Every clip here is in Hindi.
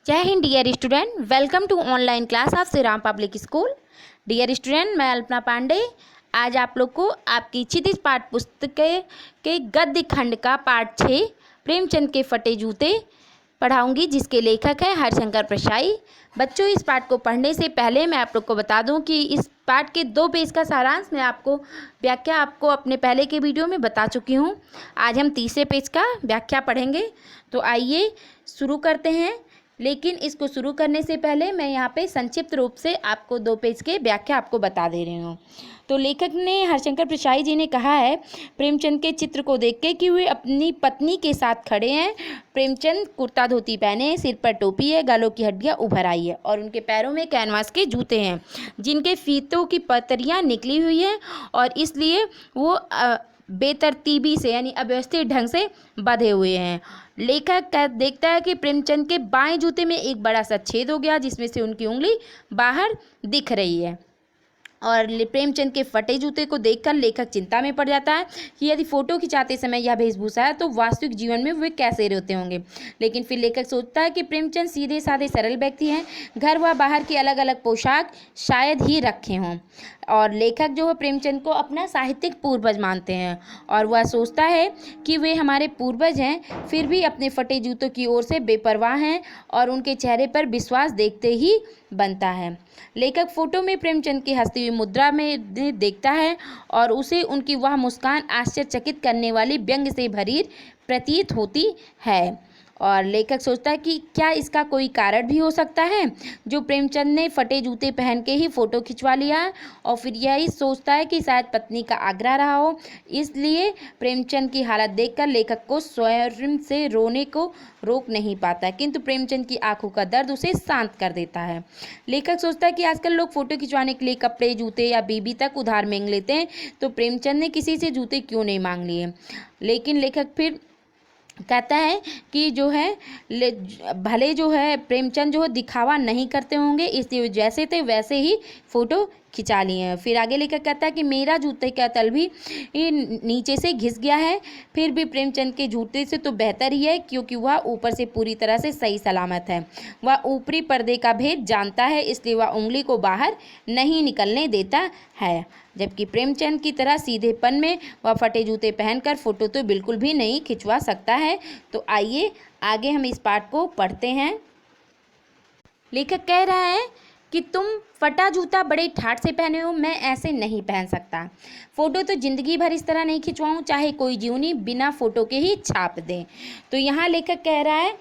जय हिंद dear student, welcome to online class of Shri Ram public school. Dear student, मैं अल्पना पांडे आज आप लोग को आपकी क्षितिज पाठ पुस्तक के गद्य खंड का पाठ 6 प्रेमचंद के फटे जूते पढ़ाऊंगी, जिसके लेखक हैं हरिशंकर प्रसाई। बच्चों, इस पाठ को पढ़ने से पहले मैं आप लोग को बता दूं कि इस पाठ के 2 पेज का सारांश मैं व्याख्या आपको अपने पहले के वीडियो में बता चुकी हूं। आज हम तीसरे पेज का व्याख्या पढ़ेंगे। तो आइए शुरू करते हैं। लेकिन इसको शुरू करने से पहले मैं यहाँ पे संक्षिप्त रूप से आपको 2 पेज के व्याख्या आपको बता दे रही हूँ। तो लेखक ने हरिशंकर प्रसाई जी ने कहा है प्रेमचंद के चित्र को देख के कि वे अपनी पत्नी के साथ खड़े हैं। प्रेमचंद कुर्ता धोती पहने हैं, सिर पर टोपी है, गालों की हड्डियाँ उभर आई है और उनके पैरों में कैनवास के जूते हैं जिनके फीतों की पतरियाँ निकली हुई हैं और इसलिए वो बेतरतीबी से यानी अव्यवस्थित ढंग से बंधे हुए हैं। लेखक देखता है कि प्रेमचंद के बाएं जूते में एक बड़ा सा छेद हो गया जिसमें से उनकी उंगली बाहर दिख रही है। और प्रेमचंद के फटे जूते को देखकर लेखक चिंता में पड़ जाता है कि यदि फोटो खिंचाते समय यह वेशभूषा है तो वास्तविक जीवन में वे कैसे रहते होंगे। लेकिन फिर लेखक सोचता है कि प्रेमचंद सीधे साधे सरल व्यक्ति हैं, घर व बाहर की अलग अलग पोशाक शायद ही रखे हों। और लेखक जो है प्रेमचंद को अपना साहित्यिक पूर्वज मानते हैं और वह सोचता है कि वे हमारे पूर्वज हैं, फिर भी अपने फटे जूतों की ओर से बेपरवाह हैं और उनके चेहरे पर विश्वास देखते ही बनता है। लेखक फोटो में प्रेमचंद की हंसती हुई मुद्रा में देखता है और उसे उनकी वह मुस्कान आश्चर्यचकित करने वाली व्यंग से भरी प्रतीत होती है। और लेखक सोचता है कि क्या इसका कोई कारण भी हो सकता है जो प्रेमचंद ने फटे जूते पहन के ही फ़ोटो खिंचवा लिया है। और फिर यही सोचता है कि शायद पत्नी का आग्रह रहा हो, इसलिए प्रेमचंद की हालत देखकर लेखक को स्वयं से रोने को रोक नहीं पाता, किंतु प्रेमचंद की आंखों का दर्द उसे शांत कर देता है। लेखक सोचता है कि आजकल लोग फ़ोटो खिंचवाने के लिए कपड़े, जूते या बीबी तक उधार मांग लेते हैं, तो प्रेमचंद ने किसी से जूते क्यों नहीं मांग लिए। लेकिन लेखक फिर कहता है कि जो है भले जो है प्रेमचंद जो है दिखावा नहीं करते होंगे, इसलिए जैसे थे वैसे ही फ़ोटो खिंचा लिए हैं। फिर आगे लेकर कहता है कि मेरा जूते का तल भी नीचे से घिस गया है, फिर भी प्रेमचंद के जूते से तो बेहतर ही है क्योंकि वह ऊपर से पूरी तरह से सही सलामत है। वह ऊपरी पर्दे का भेद जानता है, इसलिए वह उंगली को बाहर नहीं निकलने देता है। जबकि प्रेमचंद की तरह सीधेपन में वह फटे जूते पहनकर फ़ोटो तो बिल्कुल भी नहीं खिंचवा सकता है। तो आइए आगे हम इस पाठ को पढ़ते हैं। लेखक कह रहा है कि तुम फटा जूता बड़े ठाठ से पहने हो, मैं ऐसे नहीं पहन सकता। फ़ोटो तो ज़िंदगी भर इस तरह नहीं खिंचवाऊँ, चाहे कोई जीवनी बिना फ़ोटो के ही छाप दे। तो यहाँ लेखक कह रहा है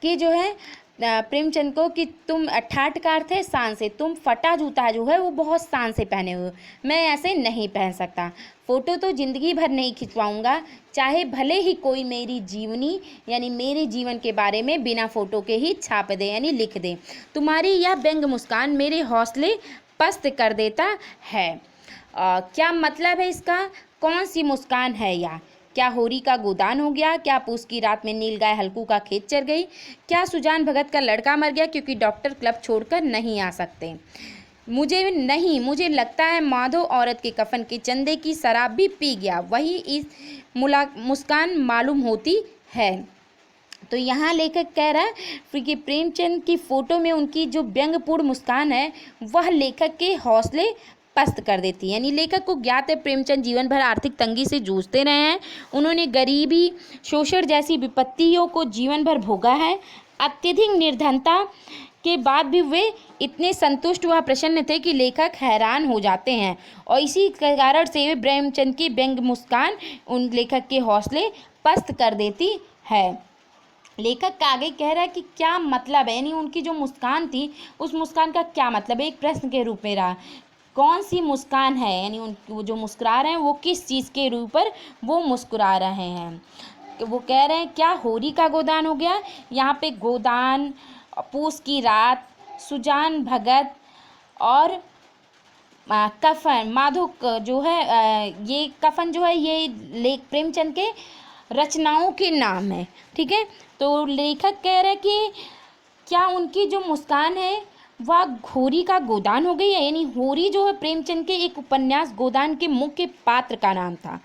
कि जो है प्रेमचंद को कि तुम ठाठ का अर्थ है शान से, तुम फटा जूता जो है वो बहुत शान से पहने हुए हो, मैं ऐसे नहीं पहन सकता। फ़ोटो तो ज़िंदगी भर नहीं खिंचवाऊंगा, चाहे भले ही कोई मेरी जीवनी यानी मेरे जीवन के बारे में बिना फ़ोटो के ही छाप दे यानी लिख दे। तुम्हारी यह व्यंग मुस्कान मेरे हौसले पस्त कर देता है। क्या मतलब है इसका? कौन सी मुस्कान है यह? क्या होरी का गोदान हो गया? क्या पूस की रात में नील गाय हल्कू का खेत चर गई? क्या सुजान भगत का लड़का मर गया क्योंकि डॉक्टर क्लब छोड़कर नहीं आ सकते? मुझे लगता है माधो औरत के कफन के चंदे की शराब भी पी गया, वही इस मुस्कान मालूम होती है। तो यहाँ लेखक कह रहा है कि प्रेमचंद की फ़ोटो में उनकी जो व्यंग्यपूर्ण मुस्कान है वह लेखक के हौसले पस्त कर देती है। यानी लेखक को ज्ञात है प्रेमचंद जीवन भर आर्थिक तंगी से जूझते रहे हैं, उन्होंने गरीबी, शोषण जैसी विपत्तियों को जीवन भर भोगा है। अत्यधिक निर्धनता के बाद भी वे इतने संतुष्ट व प्रसन्न थे कि लेखक हैरान हो जाते हैं और इसी कारण से प्रेमचंद की व्यंग्य मुस्कान उन लेखक के हौसले पस्त कर देती है। लेखक आगे कह रहा है कि क्या मतलब है, यानी उनकी जो मुस्कान थी उस मुस्कान का क्या मतलब है, एक प्रश्न के रूप में रहा। कौन सी मुस्कान है, यानी वो जो मुस्कुरा रहे हैं वो किस चीज़ के रूप पर वो मुस्कुरा रहे हैं। वो कह रहे हैं क्या होरी का गोदान हो गया? यहाँ पे गोदान, पूस की रात, सुजान भगत और कफन, माधो जो है ये कफन जो है ये प्रेमचंद के रचनाओं के नाम है। ठीक है, तो लेखक कह रहे हैं कि क्या उनकी जो मुस्कान है वह होरी का गोदान हो गई है। यानी होरी जो है प्रेमचंद के एक उपन्यास गोदान के मुख्य पात्र का नाम था।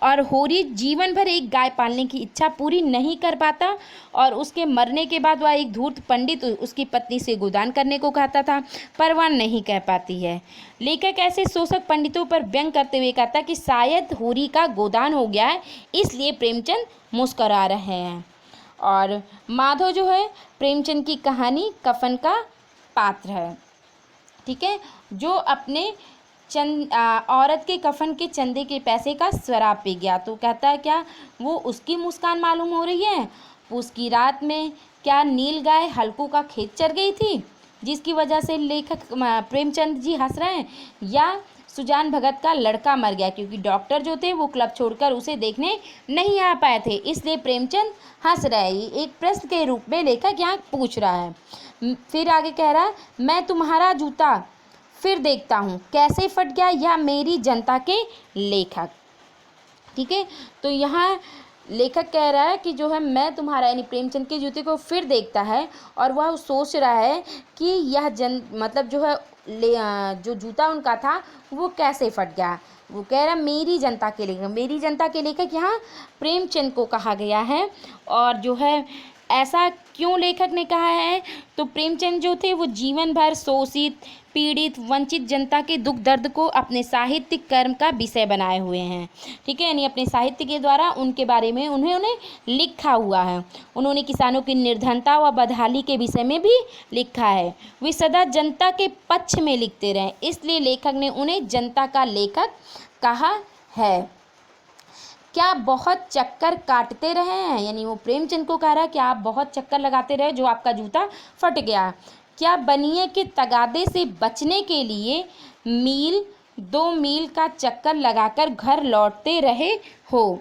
और होरी जीवन भर एक गाय पालने की इच्छा पूरी नहीं कर पाता और उसके मरने के बाद वह एक धूर्त पंडित उसकी पत्नी से गोदान करने को कहता था, पर वह नहीं कह पाती है। लेखक ऐसे शोषक पंडितों पर व्यंग करते हुए कहता कि शायद होरी का गोदान हो गया है, इसलिए प्रेमचंद मुस्करा रहे हैं। और माधव जो है प्रेमचंद की कहानी कफन का पात्र है। ठीक है, जो अपने औरत के कफन के चंदे के पैसे का शराब पी गया। तो कहता है क्या वो उसकी मुस्कान मालूम हो रही है? उसकी रात में क्या नील गाय हल्कू का खेत चर गई थी जिसकी वजह से लेखक प्रेमचंद जी हंस रहे हैं, या सुजान भगत का लड़का मर गया क्योंकि डॉक्टर जो थे वो क्लब छोड़कर उसे देखने नहीं आ पाए थे, इसलिए प्रेमचंद हंस रहे हैं। एक प्रश्न के रूप में लेखक यहाँ पूछ रहा है। फिर आगे कह रहा है, मैं तुम्हारा जूता फिर देखता हूँ कैसे फट गया, या मेरी जनता के लेखक। ठीक है, तो यहाँ लेखक कह रहा है कि जो है मैं तुम्हारा यानी प्रेमचंद के जूते को फिर देखता है और वह सोच रहा है कि यह मतलब जो है जो जूता उनका था वो कैसे फट गया। वो कह रहा मेरी जनता के लेखक, मेरी जनता के लेखक यहाँ प्रेमचंद को कहा गया है। और जो है ऐसा क्यों लेखक ने कहा है, तो प्रेमचंद जो थे वो जीवन भर शोषित, पीड़ित, वंचित जनता के दुख दर्द को अपने साहित्यिक कर्म का विषय बनाए हुए हैं। ठीक है, यानी अपने साहित्य के द्वारा उनके बारे में उन्होंने लिखा हुआ है। उन्होंने किसानों की निर्धनता व बदहाली के विषय में भी लिखा है। वे सदा जनता के पक्ष में लिखते रहे, इसलिए लेखक ने उन्हें जनता का लेखक कहा है। क्या बहुत चक्कर काटते रहे हैं, यानी वो प्रेमचंद को कह रहा है कि आप बहुत चक्कर लगाते रहे जो आपका जूता फट गया। क्या बनिए के तगादे से बचने के लिए मील 2 मील का चक्कर लगाकर घर लौटते रहे हो।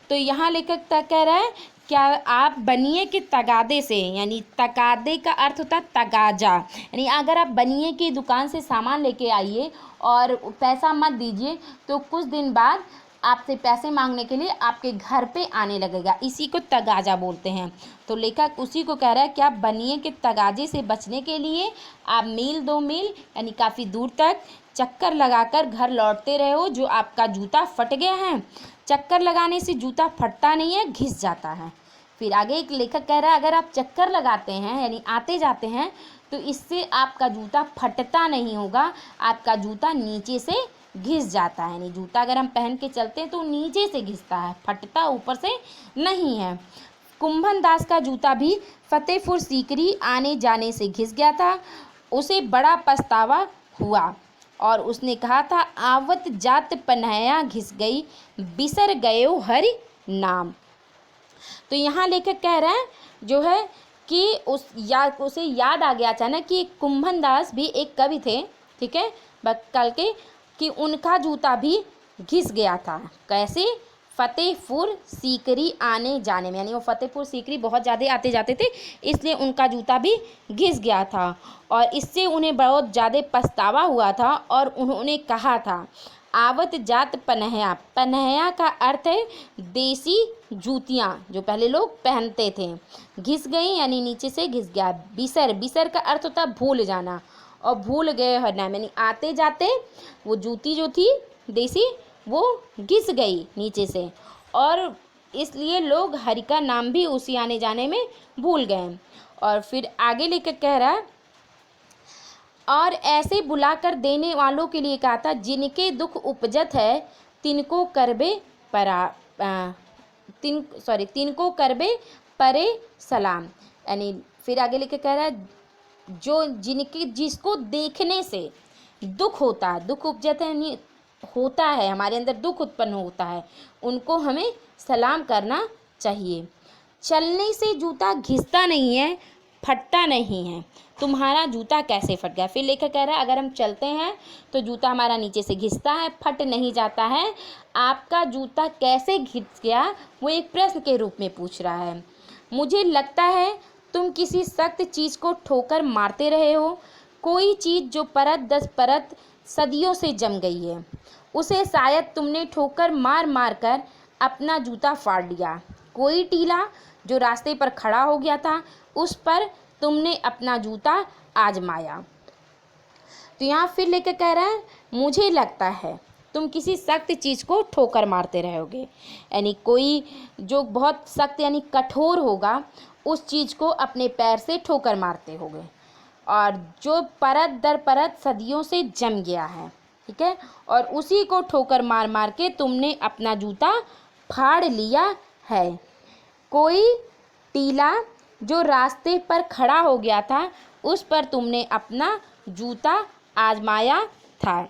तो यहाँ लेखक कह रहा है क्या आप बनिए के तगादे से, यानी तगादे का अर्थ होता है तगाजा, यानी अगर आप बनिए की दुकान से सामान लेके आइए और पैसा मत दीजिए तो कुछ दिन बाद आपसे पैसे मांगने के लिए आपके घर पे आने लगेगा, इसी को तगाजा बोलते हैं। तो लेखक उसी को कह रहा है कि आप बनिए के तगाजे से बचने के लिए आप मील 2 मील यानी काफ़ी दूर तक चक्कर लगाकर घर लौटते रहे हो जो आपका जूता फट गया है। चक्कर लगाने से जूता फटता नहीं है, घिस जाता है। फिर आगे एक लेखक कह रहा है अगर आप चक्कर लगाते हैं यानी आते जाते हैं तो इससे आपका जूता फटता नहीं होगा, आपका जूता नीचे से घिस जाता है। यानी जूता अगर हम पहन के चलते हैं तो नीचे से घिसता है, फटता ऊपर से नहीं है। कुंभन दास का जूता भी फतेहपुर सीकरी आने जाने से घिस गया था, उसे बड़ा पछतावा हुआ और उसने कहा था आवत जात पन्हैया घिस गई, बिसर गयो हरि नाम। तो यहाँ लेखक कह रहे हैं जो है कि उसे याद आ गया अचानक कि कुंभन दास भी एक कवि थे, ठीक है, कल के, कि उनका जूता भी घिस गया था। कैसे? फतेहपुर सीकरी आने जाने में, यानी वो फतेहपुर सीकरी बहुत ज़्यादा आते जाते थे इसलिए उनका जूता भी घिस गया था और इससे उन्हें बहुत ज़्यादा पछतावा हुआ था और उन्होंने कहा था आवत जात पन्हैया। पन्हैया का अर्थ है देसी जूतियाँ जो पहले लोग पहनते थे। घिस गई यानी नीचे से घिस गया। बिसर, बिसर का अर्थ होता है भूल जाना और भूल गए हर नाम, यानी आते जाते वो जूती जो थी देसी वो घिस गई नीचे से और इसलिए लोग हरि का नाम भी उसी आने जाने में भूल गए। और फिर आगे लेकर कह रहा है और ऐसे बुलाकर देने वालों के लिए कहा था जिनके दुख उपजत है तिनको करबे तिनको करबे परे सलाम। यानी फिर आगे लेकर कह रहा है जो जिसको देखने से दुख होता है, दुख उपजत है यानी होता है, हमारे अंदर दुख उत्पन्न होता है, उनको हमें सलाम करना चाहिए। चलने से जूता घिसता नहीं है, फटता नहीं है, तुम्हारा जूता कैसे फट गया। फिर लेखक कह रहा है अगर हम चलते हैं तो जूता हमारा नीचे से घिसता है, फट नहीं जाता है, आपका जूता कैसे घिस गया वो एक प्रश्न के रूप में पूछ रहा है। मुझे लगता है तुम किसी सख्त चीज़ को ठोकर मारते रहे हो, कोई चीज़ जो परत दस परत सदियों से जम गई है उसे शायद तुमने ठोकर मार मार कर अपना जूता फाड़ लिया। कोई टीला जो रास्ते पर खड़ा हो गया था उस पर तुमने अपना जूता आजमाया। तो यहाँ फिर लेकर कह रहा है मुझे लगता है तुम किसी सख्त चीज़ को ठोकर मारते रहोगे, यानी कोई जो बहुत सख्त यानी कठोर होगा उस चीज़ को अपने पैर से ठोकर मारते होगे, और जो परत दर परत सदियों से जम गया है, ठीक है, और उसी को ठोकर मार मार के तुमने अपना जूता फाड़ लिया है। कोई टीला जो रास्ते पर खड़ा हो गया था उस पर तुमने अपना जूता आजमाया था।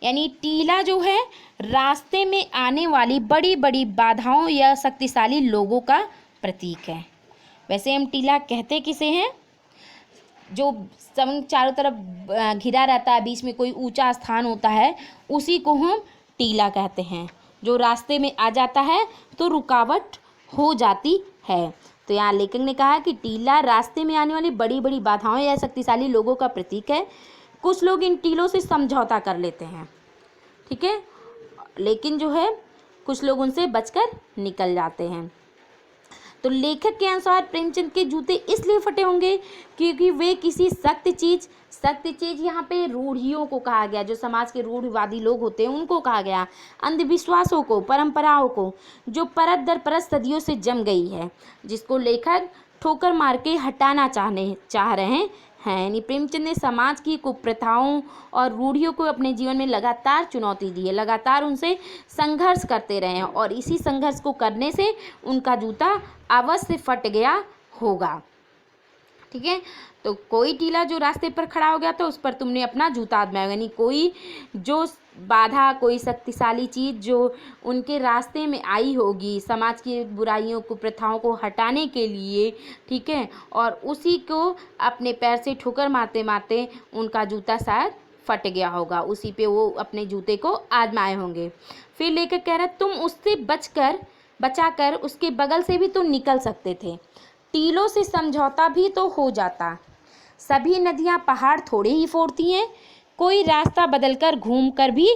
यानी टीला जो है रास्ते में आने वाली बड़ी बड़ी बाधाओं या शक्तिशाली लोगों का प्रतीक है। वैसे हम टीला कहते किसे हैं? जो चारों तरफ घिरा रहता है, बीच में कोई ऊंचा स्थान होता है, उसी को हम टीला कहते हैं। जो रास्ते में आ जाता है तो रुकावट हो जाती है। तो यहाँ लेखक ने कहा कि टीला रास्ते में आने वाली बड़ी बड़ी बाधाओं या शक्तिशाली लोगों का प्रतीक है। कुछ लोग इन टीलों से समझौता कर लेते हैं, ठीक है, लेकिन जो है कुछ लोग उनसे बचकर निकल जाते हैं। तो लेखक के अनुसार प्रेमचंद के जूते इसलिए फटे होंगे क्योंकि वे किसी सख्त चीज़ यहाँ पे रूढ़ियों को कहा गया, जो समाज के रूढ़िवादी लोग होते हैं उनको कहा गया, अंधविश्वासों को, परंपराओं को, जो परत दर परत सदियों से जम गई है, जिसको लेखक ठोकर मार के हटाना चाह रहे हैं। यानी प्रेमचंद ने समाज की कुप्रथाओं और रूढ़ियों को अपने जीवन में लगातार चुनौती दी है, लगातार उनसे संघर्ष करते रहे हैं, और इसी संघर्ष को करने से उनका जूता अवश्य फट गया होगा, ठीक है। तो कोई टीला जो रास्ते पर खड़ा हो गया था उस पर तुमने अपना जूता आजमाया, यानी कोई जो बाधा, कोई शक्तिशाली चीज़ जो उनके रास्ते में आई होगी समाज की बुराइयों को, प्रथाओं को हटाने के लिए, ठीक है, और उसी को अपने पैर से ठोकर मारते मारते उनका जूता शायद फट गया होगा, उसी पे वो अपने जूते को आजमाए होंगे। फिर लेकर कह रहा तुम उससे बचाकर उसके बगल से भी तो निकल सकते थे, टीलों से समझौता भी तो हो जाता। सभी नदियाँ पहाड़ थोड़े ही फोड़ती हैं, कोई रास्ता बदलकर घूमकर भी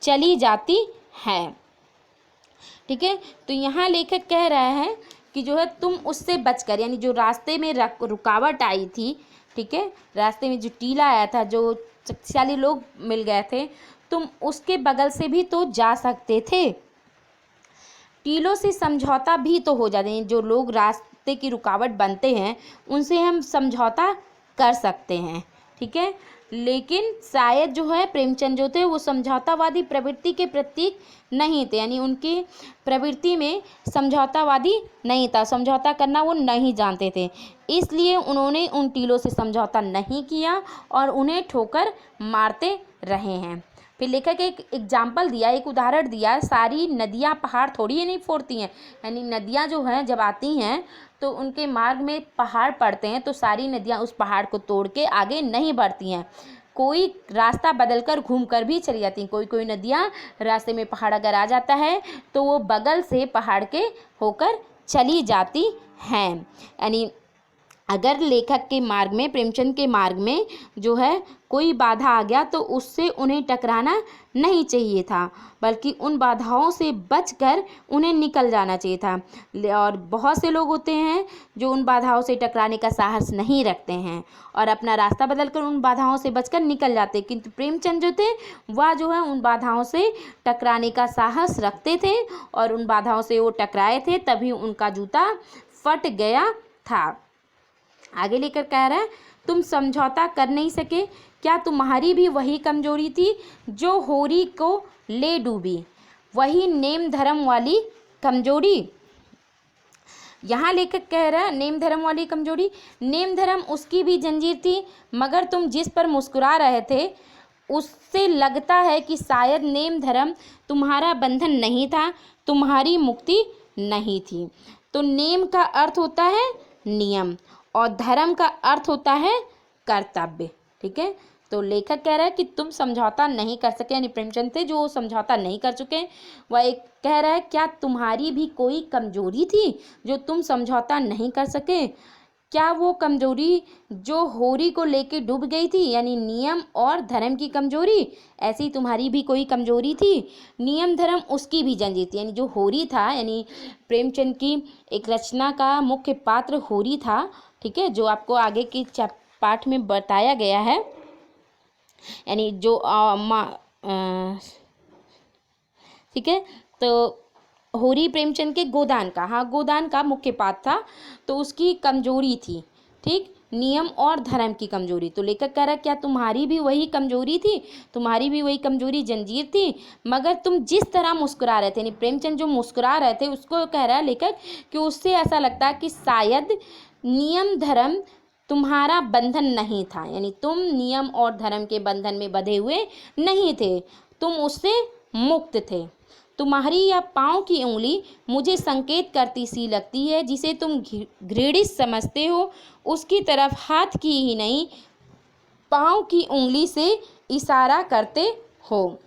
चली जाती है, ठीक है। तो यहाँ लेखक कह रहा है कि जो है तुम उससे बचकर, यानी जो रास्ते में रुकावट आई थी, ठीक है, रास्ते में जो टीला आया था, जो शक्तिशाली लोग मिल गए थे, तुम उसके बगल से भी तो जा सकते थे, टीलों से समझौता भी तो हो जाते हैं। जो लोग रास्ते की रुकावट बनते हैं उनसे हम समझौता कर सकते हैं, ठीक है। लेकिन शायद जो है प्रेमचंद जो थे वो समझौतावादी प्रवृत्ति के प्रतीक नहीं थे, यानी उनकी प्रवृत्ति में समझौतावादी नहीं था, समझौता करना वो नहीं जानते थे, इसलिए उन्होंने उन टीलों से समझौता नहीं किया और उन्हें ठोकर मारते रहे हैं। फिर लेखक एक एग्जाम्पल दिया, एक उदाहरण दिया, सारी नदियाँ पहाड़ थोड़ी ही नहीं फोड़ती हैं, यानी नदियाँ जो हैं जब आती हैं तो उनके मार्ग में पहाड़ पड़ते हैं, तो सारी नदियाँ उस पहाड़ को तोड़ के आगे नहीं बढ़ती हैं, कोई रास्ता बदलकर घूमकर भी चली जाती हैं। कोई नदियाँ रास्ते में पहाड़ अगर आ जाता है तो वो बगल से पहाड़ के होकर चली जाती हैं। यानी अगर लेखक के मार्ग में, प्रेमचंद के मार्ग में जो है कोई बाधा आ गया तो उससे उन्हें टकराना नहीं चाहिए था, बल्कि उन बाधाओं से बचकर उन्हें निकल जाना चाहिए था। और बहुत से लोग होते हैं जो उन बाधाओं से टकराने का साहस नहीं रखते हैं और अपना रास्ता बदलकर उन बाधाओं से बचकर निकल जाते हैं, किंतु प्रेमचंद जो थे वह जो है उन बाधाओं से टकराने का साहस रखते थे और उन बाधाओं से वो टकराए थे, तभी उनका जूता फट गया था। आगे लेकर कह रहा है तुम समझौता कर नहीं सके, क्या तुम्हारी भी वही कमजोरी थी जो होरी को ले डूबी, वही नेम धर्म वाली कमजोरी। यहाँ लेखक कह रहा है नेम धर्म वाली कमजोरी, नेम धर्म उसकी भी जंजीर थी, मगर तुम जिस पर मुस्कुरा रहे थे उससे लगता है कि शायद नेम धर्म तुम्हारा बंधन नहीं था, तुम्हारी मुक्ति नहीं थी। तो नेम का अर्थ होता है नियम और धर्म का अर्थ होता है कर्तव्य, ठीक है। तो लेखक कह रहा है कि तुम समझौता नहीं कर सके, यानी प्रेमचंद थे जो समझौता नहीं कर चुके। वह एक कह रहा है क्या तुम्हारी भी कोई कमजोरी थी जो तुम समझौता नहीं कर सके, क्या वो कमजोरी जो होरी को लेके डूब गई थी, यानी नियम और धर्म की कमजोरी, ऐसी तुम्हारी भी कोई कमजोरी थी। नियम धर्म उसकी भी जंजीर थी, यानी जो होरी था, यानी प्रेमचंद की एक रचना का मुख्य पात्र होरी था, ठीक है, जो आपको आगे की पाठ में बताया गया है, यानी जो ठीक है। तो होरी प्रेमचंद के गोदान का, हाँ गोदान का मुख्य पाठ था। तो उसकी कमजोरी थी, ठीक, नियम और धर्म की कमजोरी। तो लेखक कह रहा है क्या तुम्हारी भी वही कमजोरी थी, तुम्हारी भी वही कमजोरी जंजीर थी, मगर तुम जिस तरह मुस्कुरा रहे थे, यानी प्रेमचंद जो मुस्कुरा रहे थे उसको कह रहा है लेखक कि उससे ऐसा लगता है कि शायद नियम धर्म तुम्हारा बंधन नहीं था, यानी तुम नियम और धर्म के बंधन में बंधे हुए नहीं थे, तुम उससे मुक्त थे। तुम्हारी यह पाँव की उंगली मुझे संकेत करती सी लगती है, जिसे तुम घृणित समझते हो उसकी तरफ हाथ की ही नहीं पाँव की उंगली से इशारा करते हो।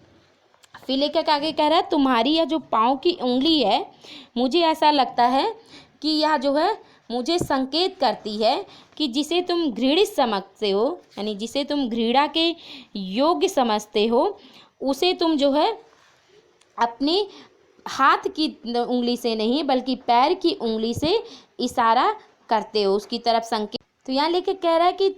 फिर लेखक आगे कह रहा है तुम्हारी यह जो पाँव की उंगली है मुझे ऐसा लगता है कि यह जो है मुझे संकेत करती है कि जिसे तुम घृणित समझते हो, यानी जिसे तुम घृणा के योग्य समझते हो उसे तुम जो है अपने हाथ की उंगली से नहीं बल्कि पैर की उंगली से इशारा करते हो, उसकी तरफ संकेत। तो यहाँ लेके कह रहा है कि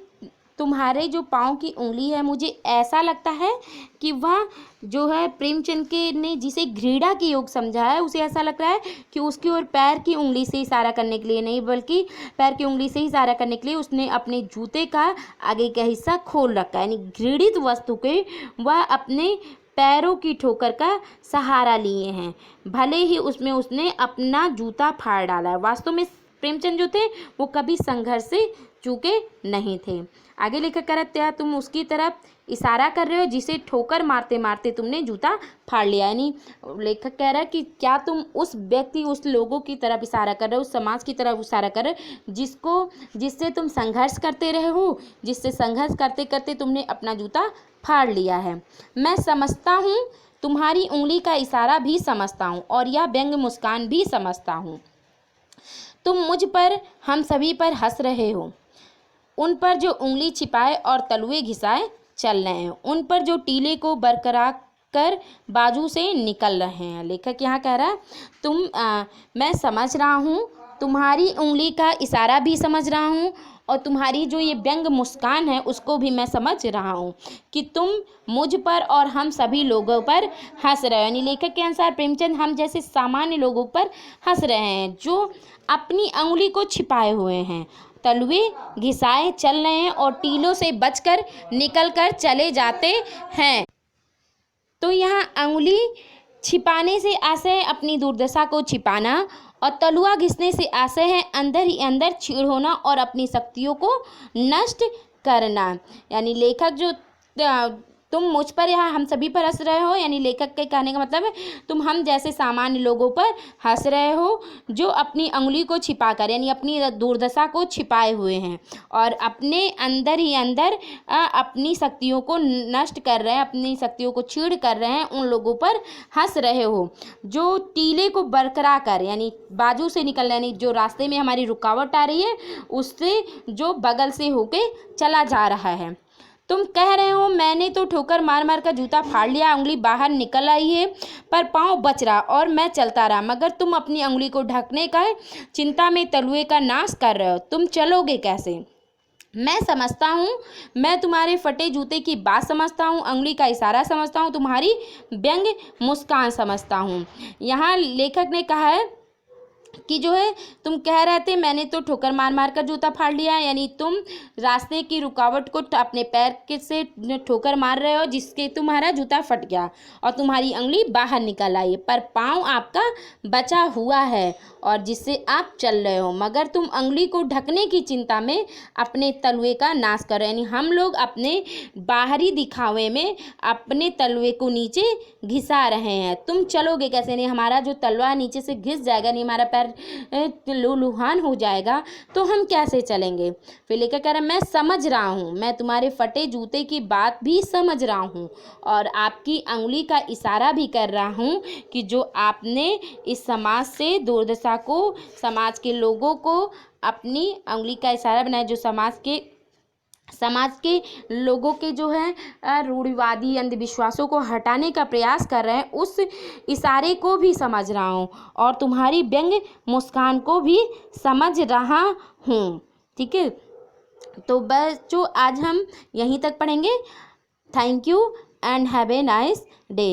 तुम्हारे जो पाँव की उंगली है मुझे ऐसा लगता है कि वह जो है प्रेमचंद के ने जिसे घृणा के योग समझा है उसे ऐसा लग रहा है कि उसकी ओर पैर की उंगली से इशारा करने के लिए नहीं बल्कि पैर की उंगली से इशारा करने के लिए उसने अपने जूते का आगे का हिस्सा खोल रखा है, यानी घृणित वस्तु के वह अपने पैरों की ठोकर का सहारा लिए हैं, भले ही उसमें उसने अपना जूता फाड़ डाला है। वास्तव में प्रेमचंद जो थे वो कभी संघर्ष से चूके नहीं थे। आगे लेखक कह रहे हैं तुम उसकी तरफ इशारा कर रहे हो जिसे ठोकर मारते मारते तुमने जूता फाड़ लिया, यानी लेखक कह रहा है कि क्या तुम उस व्यक्ति उस लोगों की तरफ इशारा कर रहे हो, उस समाज की तरफ इशारा कर रहे हो जिससे तुम संघर्ष करते रहे हो, जिससे संघर्ष करते करते तुमने अपना जूता फाड़ लिया है। मैं समझता हूँ, तुम्हारी उंगली का इशारा भी समझता हूँ और यह व्यंग मुस्कान भी समझता हूँ। तुम मुझ पर हम सभी पर हंस रहे हो, उन पर जो उंगली छिपाए और तलुए घिसाए चल रहे हैं, उन पर जो टीले को बरकरार कर बाजू से निकल रहे हैं। लेखक यहाँ कह रहा है मैं समझ रहा हूँ, तुम्हारी उंगली का इशारा भी समझ रहा हूँ और तुम्हारी जो ये व्यंग मुस्कान है उसको भी मैं समझ रहा हूँ कि तुम मुझ पर और हम सभी लोगों पर हंस रहे हो, यानी लेखक के अनुसार प्रेमचंद हम जैसे सामान्य लोगों पर हंस रहे हैं जो अपनी उंगली को छिपाए हुए हैं, तलुए घिसाए चल रहे हैं और टीलों से बचकर निकल कर चले जाते हैं। तो यहाँ उंगली छिपाने से आशय है अपनी दुर्दशा को छिपाना और तलुआ घिसने से आशय है अंदर ही अंदर चीड़ होना और अपनी शक्तियों को नष्ट करना। यानी लेखक जो तुम मुझ पर यहाँ हम सभी पर हंस रहे हो, यानी लेखक के कहने का मतलब है तुम हम जैसे सामान्य लोगों पर हंस रहे हो जो अपनी उंगली को छिपाकर यानी अपनी दुर्दशा को छिपाए हुए हैं और अपने अंदर ही अंदर अपनी शक्तियों को नष्ट कर रहे हैं, अपनी शक्तियों को छीड़ कर रहे हैं, उन लोगों पर हंस रहे हो जो टीले को बरकरार कर यानी बाजू से निकल यानी जो रास्ते में हमारी रुकावट आ रही है उससे जो बगल से होके चला जा रहा है। तुम कह रहे हो मैंने तो ठोकर मार मार कर जूता फाड़ लिया, उंगली बाहर निकल आई है पर पाँव बच रहा और मैं चलता रहा, मगर तुम अपनी उंगली को ढकने का चिंता में तलुए का नाश कर रहे हो, तुम चलोगे कैसे? मैं समझता हूँ, मैं तुम्हारे फटे जूते की बात समझता हूँ, उंगली का इशारा समझता हूँ, तुम्हारी व्यंग मुस्कान समझता हूँ। यहाँ लेखक ने कहा है कि जो है तुम कह रहे थे मैंने तो ठोकर मार मार कर जूता फाड़ लिया, यानी तुम रास्ते की रुकावट को अपने पैर के से ठोकर मार रहे हो जिसके तुम्हारा जूता फट गया और तुम्हारी उंगली बाहर निकल आई पर पाँव आपका बचा हुआ है और जिससे आप चल रहे हो, मगर तुम उंगली को ढकने की चिंता में अपने तलुए का नाश कर रहे हो। यानी हम लोग अपने बाहरी दिखावे में अपने तलुए को नीचे घिसा रहे हैं, तुम चलोगे कैसे? नहीं हमारा जो तलवा नीचे से घिस जाएगा, नहीं हमारा पैर लूलुहान हो जाएगा तो हम कैसे चलेंगे? फिर लेकर कह रहा मैं समझ रहा हूँ, मैं तुम्हारे फटे जूते की बात भी समझ रहा हूँ और आपकी उंगली का इशारा भी कर रहा हूँ कि जो आपने इस समाज से दुर्दशा को समाज के लोगों को अपनी उंगली का इशारा बनाया, जो समाज के लोगों के जो है रूढ़िवादी अंधविश्वासों को हटाने का प्रयास कर रहे हैं, उस इशारे को भी समझ रहा हूँ और तुम्हारी व्यंग मुस्कान को भी समझ रहा हूँ। ठीक है, तो बच्चों आज हम यहीं तक पढ़ेंगे। Thank you and have a nice day.